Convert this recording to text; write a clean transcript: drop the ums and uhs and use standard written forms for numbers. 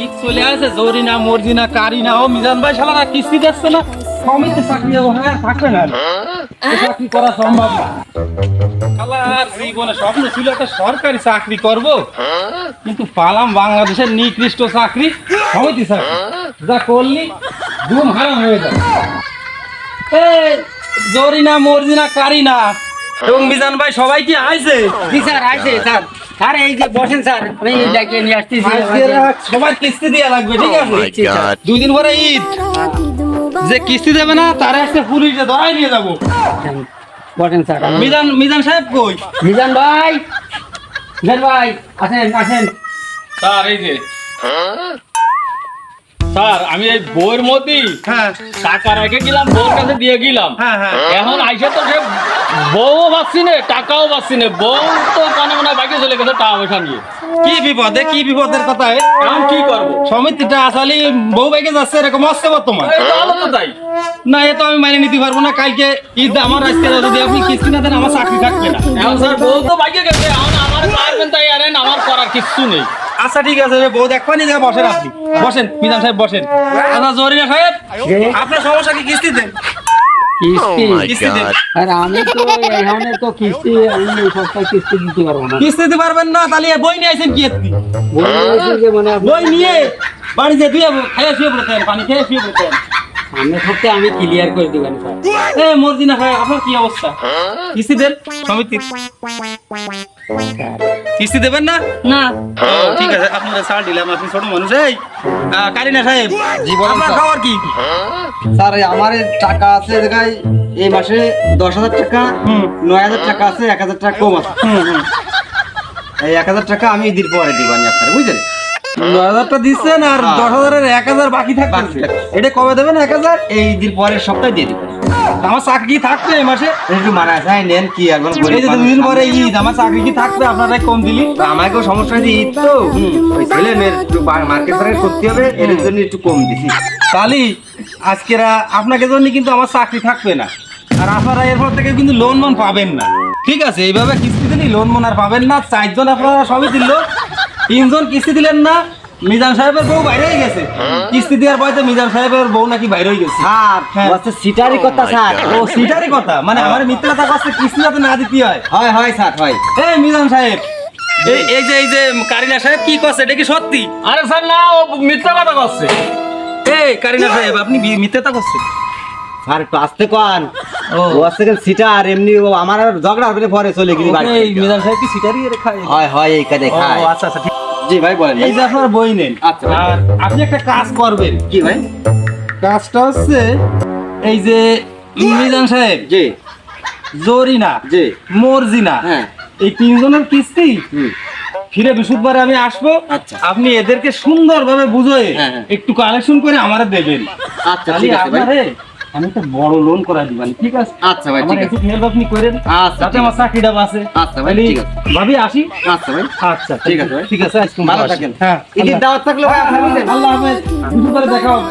ঈদ চলে আসে, জরিনা মর্জিনা কারিনা ও মিজান ভাই শালারা কিস্তি দিচ্ছে না, সমিতি চাকরি হ্যাঁ থাকবে না, চাকরি করা সম্ভব না। শালার জীবনে স্বপ্ন ছিল একটা সরকারি চাকরি করব, কিন্তু পালাম বাংলাদেশের নিকৃষ্ট চাকরি, সমিতি চাকরি। যা করলি ঘুম হারাম হয়ে যাবে। এই জরিনা মর্জিনা কারিনা এবং মিজান ভাই সবাই কি আইছে? জি স্যার আইছে স্যার। স্যার এই যে বসেন স্যার, আমি ডেকে নিয়ে আসতেছি। সবার কিস্তি দেওয়া লাগবে, ঠিক আছে? 2 দিন পরে ঈদ, যে কিস্তি দেবে না তারা আজকে পুলিশে ধরাই নিয়ে যাবো। বসেন স্যার। মিজান সাহেব কই? মিজান ভাই, মিজান ভাই আসেন আসেন। স্যার এই যে স্যার, আমি এই বইয়ের মধ্যে হ্যাঁ টাকা রেখে গেলাম, বউর কাছে দিয়ে গেলাম। হ্যাঁ হ্যাঁ। এখন আইসা তো সে বউও পাচ্ছি না, টাকাও পাচ্ছি না। বউ তো কানে মনে বাইকে চলে গেছে টাকা পয়সা নিয়ে। কি বিপদের কথা? এখন কি করবো? সমিতিটা আসলে বউ বাইকে যাচ্ছে এরকম আসছে বর্তমান। এই তো আলো তো তাই। না এ তো আমি মাইনে নিতে পারবো না। কালকে ঈদ, আমার আজকে যদি আপনি কিস্তি না দেন আমার চাকরি থাকবে না। এখন স্যার বউ তো বাইকে গেছে, এখন আমার পারবেন তাই আরেন, আমার করার কিছু নেই। আচ্ছা ঠিক আছে, বউ দেখবানি যা, বসেন আপনি, বসেন মিজান সাহেব বসেন। আচ্ছা জরিনা সাহেব, আপনার সমস্যা কি? কিস্তি দেন, কিস্তি দেন। আর আমি তো এখানে তো কিস্তি, আমি এই সপ্তাহে কিস্তি দিতে পারবো না। কিস্তি দিতে পারবেন না? তাহলে বই নিয়ে আইছেন কি এত্তি? বলছি যে মানে বই নিয়ে বাড়ি যে দুই খাইয়ে শুয়ে পড়তেন, পানি খেয়ে শুয়ে পড়তেন। সামনের সপ্তাহে আমি ক্লিয়ার করে দিবেন স্যার। এ মর্জিনা ভাই, আপনার কি অবস্থা? কিস্তি দেন সমিতি। কিস্তি দেবেন না? না ঠিক আছে, আপনারা ছাড় দিলাম, আপনি ছোট মানুষ। এই কারিনা সাহেব, জীবন আপনার খবর কি? স্যার আমার টাকা আছে জায়গায় এই মাসে 10,000 টাকা, 9,000 টাকা আছে, 1,000 টাকা কম আছে। এই 1,000 টাকা আমি ঈদের পরে দিবানি আপনারা, বুঝলেন? 9,000টা দিচ্ছেন আর 10,000-এর 1,000 বাকি থাকবে। এটা কবে দেবেন 1,000? এই ঈদের পরের সপ্তাহে দিয়ে দিবেন। আমার চাকরি কি থাকবে এই মাসে? একটু মানা আছে, নেন কি আর বলেন, এই যে 2 দিন পরে ঈদ, আমার চাকরি কি থাকবে? আপনারাই কম দিলি। আমাকেও সমস্যা হয়েছে, ঈদ তো ওই ছেলে মেয়ের একটু মার্কেট ফার্কেট করতে হবে, এর জন্য একটু কম দিছি। তাহলে আজকেরা আপনাকে জন্য কিন্তু আমার চাকরি থাকবে না, আর আপনারা এরপর থেকে কিন্তু লোন মন পাবেন না, ঠিক আছে? এইভাবে কিস্তি দিলি লোন মন আর পাবেন না। 4 জন আপনারা সবই দিল, 3 জন কিস্তি দিলেন না। মিজান সাহেবের বউ বাইরে হয়ে গেছে, কিস্তি দেওয়ার পরে মিজান সাহেবের বউ নাকি বাইরে হয়ে গেছে। স্যার হ্যাঁ। বলছে সিটারি কথা স্যার। ও সিটারই কথা, মানে আমার মিথ্যা কথা করছে, কিস্তি যাতে না দিতে হয়। হয় স্যার হয়। এই মিজান সাহেব, এই যে কারিনা সাহেব কি করছে, এটা কি সত্যি? আরে স্যার না, ও মিথ্যা কথা করছে। এই কারিনা সাহেব, আপনি মিথ্যা করছেন। স্যার একটু আসতে কন। ও ও সেকেন্ড সিটার, এমনি ও আমার আর ঝগড়া হবে পরে চলে গেলি বাড়ি। এই মিজান সাহেব কি সিটারই খায়? হয় এই কাজে ও খায়। আচ্ছা আচ্ছা, ঠিক। জি ভাই বলেন। এই যে আপনার বই নেন, আচ্ছা ভাই। আর আপনি একটা কাজ করবেন। কি ভাই? কাজটা হচ্ছে এই যে মিজান সাহেব, জি জরিনা, জি মর্জিনা, হ্যাঁ। এই 3 জনের কিস্তি হুম। ফিরে বৃহস্পতিবারে আমি আসবো। আচ্ছা। আপনি এদেরকে সুন্দরভাবে বুঝিয়ে হ্যাঁ, হ্যাঁ। একটু কালেকশন করে আমারে দেবেন। আচ্ছা তাহলে ঠিক আছে ভাই। আপনারে আমি একটা বড় লোন করা দিবেন, ঠিক আছে? আচ্ছা ভাই আমার ঠিক একটু আছে। হেল্প আপনি করেন, আচ্ছা, যাতে ঠিক আমার চাকরিটা বাঁচে। আচ্ছা ভাই, তাহলে ঠিক আছে। ভাবি আসি। আচ্ছা ভাই আচ্ছা ঠিক আছে ভাই। ঠিক আছে, আজকে ভালো আসি। থাকেন। হ্যাঁ, ঈদের দাওয়াত থাকলে ভাই আপনার বুঝলেন। আল্লাহ হাফেজ, দুপুরে দেখা হবে।